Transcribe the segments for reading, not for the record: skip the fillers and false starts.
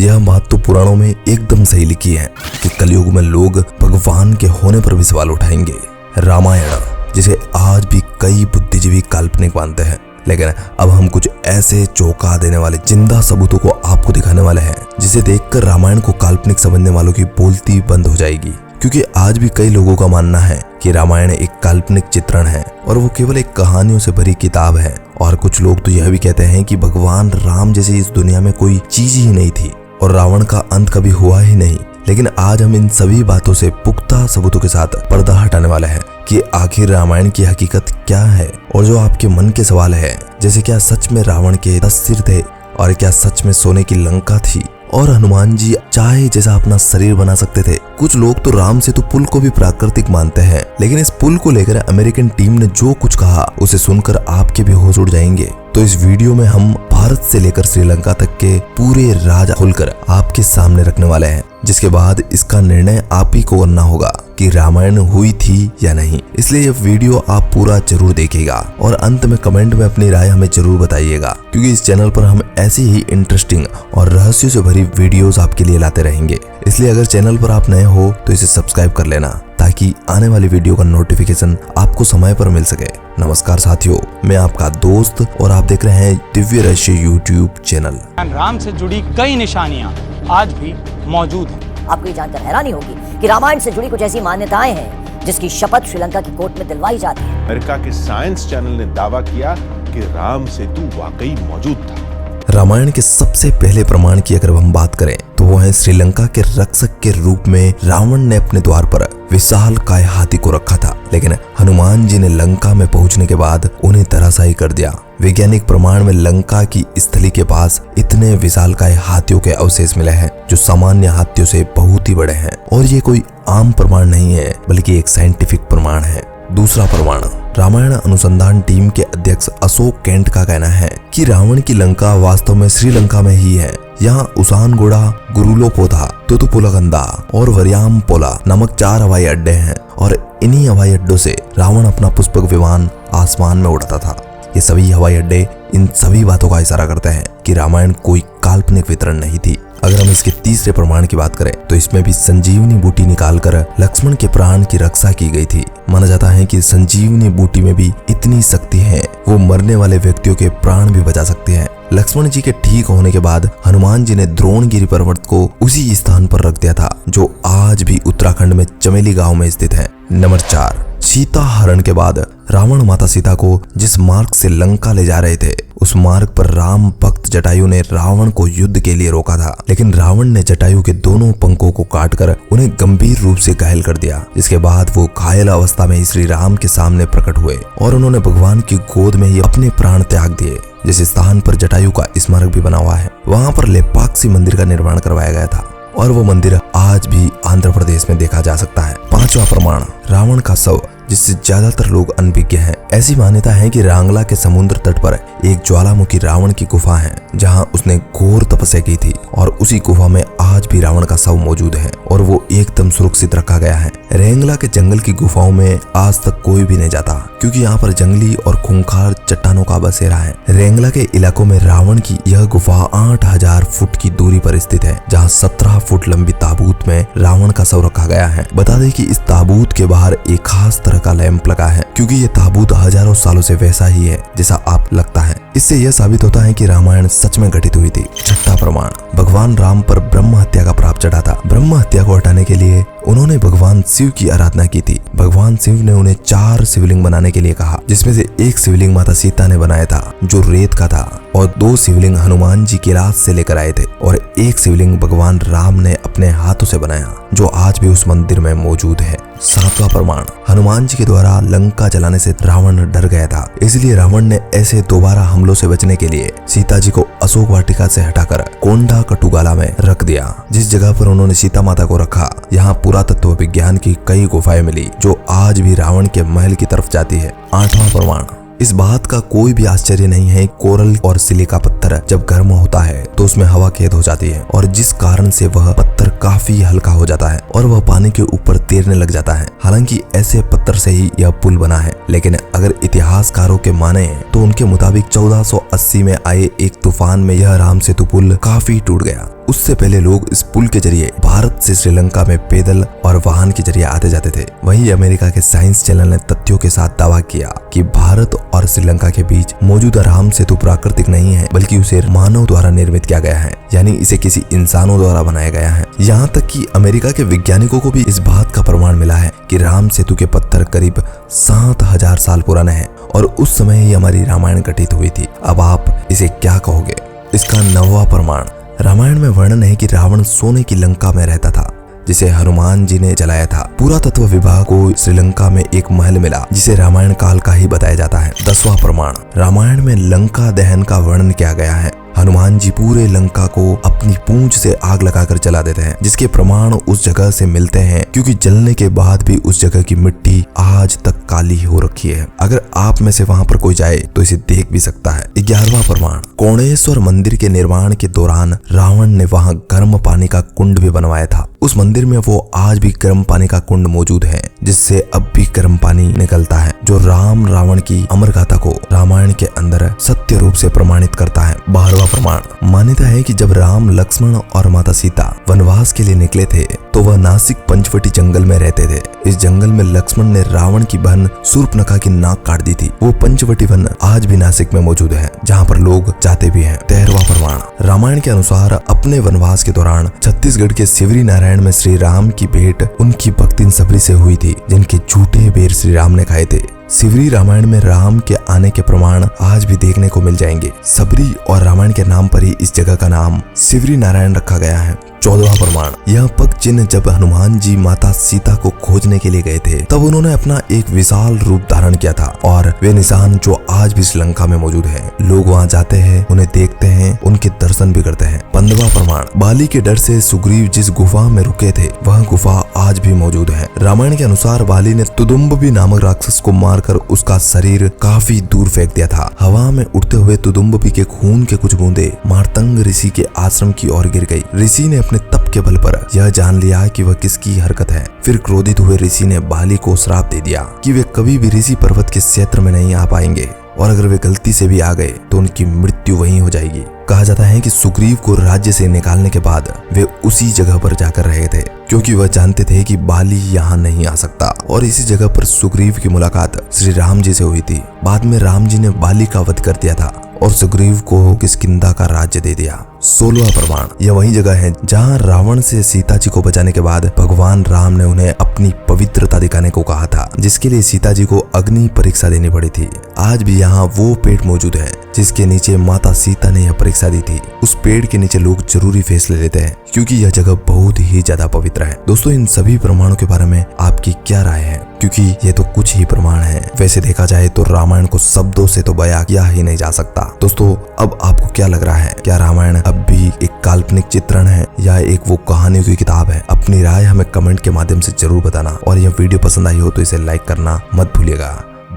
यह बात तो पुराणों में एकदम सही लिखी है कि कलयुग में लोग भगवान के होने पर भी सवाल उठाएंगे। रामायण, जिसे आज भी कई बुद्धिजीवी काल्पनिक मानते हैं, लेकिन अब हम कुछ ऐसे चौंका देने वाले जिंदा सबूतों को आपको दिखाने वाले हैं जिसे देखकर रामायण को काल्पनिक समझने वालों की बोलती बंद हो जाएगी। क्योंकि आज भी कई लोगों का मानना है कि रामायण एक काल्पनिक चित्रण है और वो केवल एक कहानियों से भरी किताब है। और कुछ लोग तो यह भी कहते हैं कि भगवान राम जैसी इस दुनिया में कोई चीज ही नहीं थी और रावण का अंत कभी हुआ ही नहीं। लेकिन आज हम इन सभी बातों से पुख्ता सबूतों के साथ पर्दा हटाने वाले हैं कि आखिर रामायण की हकीकत क्या है। और जो आपके मन के सवाल है, जैसे क्या सच में रावण के 10 सिर थे और क्या सच में सोने की लंका थी और हनुमान जी चाहे जैसा अपना शरीर बना सकते थे। कुछ लोग तो राम सेतु पुल को भी प्राकृतिक मानते हैं, लेकिन इस पुल को लेकर अमेरिकन टीम ने जो कुछ कहा उसे सुनकर आपके भी होश उड़ जाएंगे। तो इस वीडियो में हम भारत से लेकर श्रीलंका तक के पूरे राज खोलकर आपके सामने रखने वाले हैं, जिसके बाद इसका निर्णय आप ही को करना होगा कि रामायण हुई थी या नहीं। इसलिए यह वीडियो आप पूरा जरूर देखिएगा और अंत में कमेंट में अपनी राय हमें जरूर बताइएगा, क्योंकि इस चैनल पर हम ऐसी ही इंटरेस्टिंग और रहस्यों से भरी वीडियोस आपके लिए लाते रहेंगे। इसलिए अगर चैनल पर आप नए हो तो इसे सब्सक्राइब कर लेना ताकि आने वाली वीडियो का नोटिफिकेशन आपको समय पर मिल सके। नमस्कार साथियों, मैं आपका दोस्त और आप देख रहे हैं दिव्य रहस्य यूट्यूब चैनल। राम से जुड़ी कई निशानियां आज भी मौजूद हैं। आपको ये जानकर हैरानी होगी कि रामायण से जुड़ी कुछ ऐसी मान्यताएं हैं जिसकी शपथ श्रीलंका की कोर्ट में दिलवाई जाती है। अमेरिका के साइंस चैनल ने दावा किया कि राम सेतु वाकई मौजूद था। रामायण के सबसे पहले प्रमाण की अगर हम बात करें तो वो है श्रीलंका के रक्षक के रूप में रावण ने अपने द्वार पर विशाल काय हाथी को रखा था, लेकिन हनुमान जी ने लंका में पहुंचने के बाद उन्हें धराशायी कर दिया। वैज्ञानिक प्रमाण में लंका की स्थली के पास इतने विशाल काय हाथियों के अवशेष मिले हैं जो सामान्य हाथियों से बहुत ही बड़े हैं और ये कोई आम प्रमाण नहीं है बल्कि एक साइंटिफिक प्रमाण है। दूसरा प्रमाण, रामायण अनुसंधान टीम के अध्यक्ष अशोक कैंट का कहना है कि रावण की लंका वास्तव में श्रीलंका में ही है। यहाँ उसानगोड़ा, गुरुलोपोधा, तुतुपुलगंदा और वरियामपोला नामक 4 हवाई अड्डे हैं और इन्हीं हवाई अड्डों से रावण अपना पुष्पक विमान आसमान में उड़ाता था। ये सभी हवाई अड्डे इन सभी बातों का इशारा करते हैं कि रामायण कोई काल्पनिक वितरण नहीं थी। अगर हम इसके तीसरे प्रमाण की बात करें तो इसमें भी संजीवनी बूटी निकालकर लक्ष्मण के प्राण की रक्षा की गई थी। माना जाता है कि संजीवनी बूटी में भी इतनी शक्ति है, वो मरने वाले व्यक्तियों के प्राण भी बचा सकती है। लक्ष्मण जी के ठीक होने के बाद हनुमान जी ने द्रोणगिरी पर्वत को उसी स्थान पर रख दिया था जो आज भी उत्तराखंड में चमेली गांव में स्थित है। नंबर 4, सीता हरण के बाद रावण माता सीता को जिस मार्ग से लंका ले जा रहे थे उस मार्ग पर राम भक्त जटायु ने रावण को युद्ध के लिए रोका था, लेकिन रावण ने जटायु के दोनों पंखों को काटकर उन्हें गंभीर रूप से घायल कर दिया। जिसके बाद वो घायल अवस्था में ही श्री राम के सामने प्रकट हुए और उन्होंने भगवान की गोद में ही अपने प्राण त्याग दिए। जिस स्थान पर जटायु का स्मारक भी बना हुआ है वहाँ पर लेपाक्षी मंदिर का निर्माण करवाया गया था और वो मंदिर आज भी आंध्र प्रदेश में देखा जा सकता है। 5वां प्रमाण, रावण का शव, जिससे ज्यादातर लोग अनभिज्ञ हैं। ऐसी मान्यता है कि रांगला के समुद्र तट पर एक ज्वालामुखी रावण की गुफा है जहां उसने घोर तपस्या की थी और उसी गुफा में आज भी रावण का शव मौजूद है और वो एकदम सुरक्षित रखा गया है। रेंगला के जंगल की गुफाओं में आज तक कोई भी नहीं जाता क्योंकि यहाँ पर जंगली और खूंखार चट्टानों का बसेरा है। रेंगला के इलाकों में रावण की यह गुफा 8000 फुट की दूरी पर स्थित है, जहाँ 17 फुट लंबी ताबूत में रावण का शव रखा गया है। बता दें कि इस ताबूत के बाहर एक खास तरह का लैंप लगा है क्योंकि ये ताबूत हजारों सालों से वैसा ही है जैसा आप लगता है। इससे यह साबित होता है कि रामायण सच में घटित हुई थी। 6वां प्रमाण, भगवान राम पर ब्रह्म हत्या का पाप चढ़ा था। ब्रह्म हत्या को हटाने के लिए उन्होंने भगवान शिव की आराधना की थी। भगवान शिव ने उन्हें 4 शिवलिंग बनाने के लिए कहा, जिसमें से एक शिवलिंग माता सीता ने बनाया था जो रेत का था और 2 शिवलिंग हनुमान जी के राज से लेकर आए थे और एक शिवलिंग भगवान राम ने अपने हाथों से बनाया जो आज भी उस मंदिर में मौजूद है। 7वां प्रमाण, हनुमान जी के द्वारा लंका जलाने से रावण डर गया था, इसलिए रावण ने ऐसे दोबारा हमलों से बचने के लिए सीता जी को अशोक वाटिका से हटाकर कोंडा कटुगाला में रख दिया। जिस जगह पर उन्होंने सीता माता को रखा यहाँ पुरातत्व विज्ञान की कई गुफाएं मिली जो आज भी रावण के महल की तरफ जाती है। 8वां प्रमाण, इस बात का कोई भी आश्चर्य नहीं है, कोरल और सिलिका पत्थर जब गर्म होता है तो उसमें हवा कैद हो जाती है और जिस कारण से वह पत्थर काफी हल्का हो जाता है और वह पानी के ऊपर तैरने लग जाता है। हालांकि ऐसे पत्थर से ही यह पुल बना है, लेकिन अगर इतिहासकारों के माने तो उनके मुताबिक 1480 में आए एक तूफान में यह राम सेतु पुल काफी टूट गया। उससे पहले लोग इस पुल के जरिए भारत से श्रीलंका में पैदल और वाहन के जरिए आते जाते थे। वहीं अमेरिका के साइंस चैनल ने तथ्यों के साथ दावा किया कि भारत और श्रीलंका के बीच मौजूदा राम सेतु प्राकृतिक नहीं है, बल्कि उसे मानव द्वारा निर्मित किया गया है, यानी इसे किसी इंसानों द्वारा बनाया गया है। यहाँ तक कि अमेरिका के वैज्ञानिकों को भी इस बात का प्रमाण मिला है कि राम सेतु के पत्थर करीब 7000 साल पुराने हैं और उस समय ही हमारी रामायण घटित हुई थी। अब आप इसे क्या कहोगे? इसका 9वां प्रमाण, रामायण में वर्णन है कि रावण सोने की लंका में रहता था जिसे हनुमान जी ने जलाया था। पुरातत्व विभाग को श्रीलंका में एक महल मिला जिसे रामायण काल का ही बताया जाता है। 10वां प्रमाण, रामायण में लंका दहन का वर्णन किया गया है। हनुमान जी पूरे लंका को अपनी पूंछ से आग लगाकर जला देते हैं, जिसके प्रमाण उस जगह से मिलते हैं, क्योंकि जलने के बाद भी उस जगह की मिट्टी आज तक काली हो रखी है। अगर आप में से वहां पर कोई जाए तो इसे देख भी सकता है। 11वां प्रमाण, कोणेश्वर मंदिर के निर्माण के दौरान रावण ने वहां गर्म पानी का कुंड भी बनवाया था। उस मंदिर में वो आज भी गर्म पानी का कुंड मौजूद है, जिससे अब भी गर्म पानी निकलता है, जो राम रावण की अमर गाथा को रामायण के अंदर सत्य रूप से प्रमाणित करता है। 12वां प्रमाण, मान्यता है कि जब राम, लक्ष्मण और माता सीता वनवास के लिए निकले थे तो वह नासिक पंचवटी जंगल में रहते थे। इस जंगल में लक्ष्मण ने रावण की बहन शूर्पणखा की नाक काट दी थी। वो पंचवटी वन आज भी नासिक में मौजूद है, जहाँ पर लोग जाते भी हैं। 13वां प्रमाण, रामायण के अनुसार अपने वनवास के दौरान छत्तीसगढ़ के सिवरी नारायण में श्री राम की भेंट उनकी भक्तिन सबरी से हुई थी, जिनके झूठे बेर श्री राम ने खाए थे। सिवरी रामायण में राम के आने के प्रमाण आज भी देखने को मिल जाएंगे। सबरी और रामायण के नाम पर ही इस जगह का नाम सिवरी नारायण रखा गया है। 14वां प्रमाण, यह पग चिन्ह जब हनुमान जी माता सीता को खोजने के लिए गए थे तब उन्होंने अपना एक विशाल रूप धारण किया था, और वे निशान जो आज भी श्रीलंका में मौजूद हैं। लोग वहां जाते हैं, उन्हें देखते हैं, उनके दर्शन भी करते हैं। 15वां प्रमाण, बाली के डर से सुग्रीव जिस गुफा में रुके थे वह गुफा आज भी मौजूद है। रामायण के अनुसार बाली ने तुदुम्बी नामक राक्षस को मारकर उसका शरीर काफी दूर फेंक दिया था। हवा में उड़ते हुए तुदुम्बी के खून के कुछ बूंदे मार्तंग ऋषि के आश्रम की ओर गिर गई। ऋषि ने अपने तप के बल पर यह जान लिया कि वह किसकी हरकत है। फिर क्रोधित हुए ऋषि ने बाली को श्राप दे दिया कि वे कभी भी ऋषि पर्वत के क्षेत्र में नहीं आ पाएंगे, और अगर वे गलती से भी आ गए तो उनकी मृत्यु वहीं हो जाएगी। कहा जाता है कि सुग्रीव को राज्य से निकालने के बाद वे उसी जगह पर जाकर रहे थे, क्योंकि वह जानते थे कि बाली यहाँ नहीं आ सकता, और इसी जगह पर सुग्रीव की मुलाकात श्री राम जी से हुई थी। बाद में राम जी ने बाली का वध कर दिया था और सुग्रीव को किष्किंधा का राज्य दे दिया। 16वां प्रमाण, यह वही जगह है जहाँ रावण से सीता जी को बचाने के बाद भगवान राम ने उन्हें अपनी पवित्रता दिखाने को कहा था, जिसके लिए सीता जी को अग्नि परीक्षा देनी पड़ी थी। आज भी यहाँ वो पेड़ मौजूद है जिसके नीचे माता सीता ने यह परीक्षा दी थी। उस पेड़ के नीचे लोग जरूरी फैसले लेते हैं, क्योंकि यह जगह बहुत ही ज्यादा पवित्र है। दोस्तों, इन सभी प्रमाणों के बारे में आपकी क्या राय है? क्योंकि ये तो कुछ ही प्रमाण है। वैसे देखा जाए तो रामायण को शब्दों से तो बयां किया ही नहीं जा सकता। दोस्तों, अब आपको क्या लग रहा है? क्या रामायण अब भी एक काल्पनिक चित्रण है या एक वो कहानियों की किताब है? अपनी राय हमें कमेंट के माध्यम से जरूर बताना, और यह वीडियो पसंद आई हो तो इसे लाइक करना मत भूलिएगा।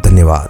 धन्यवाद।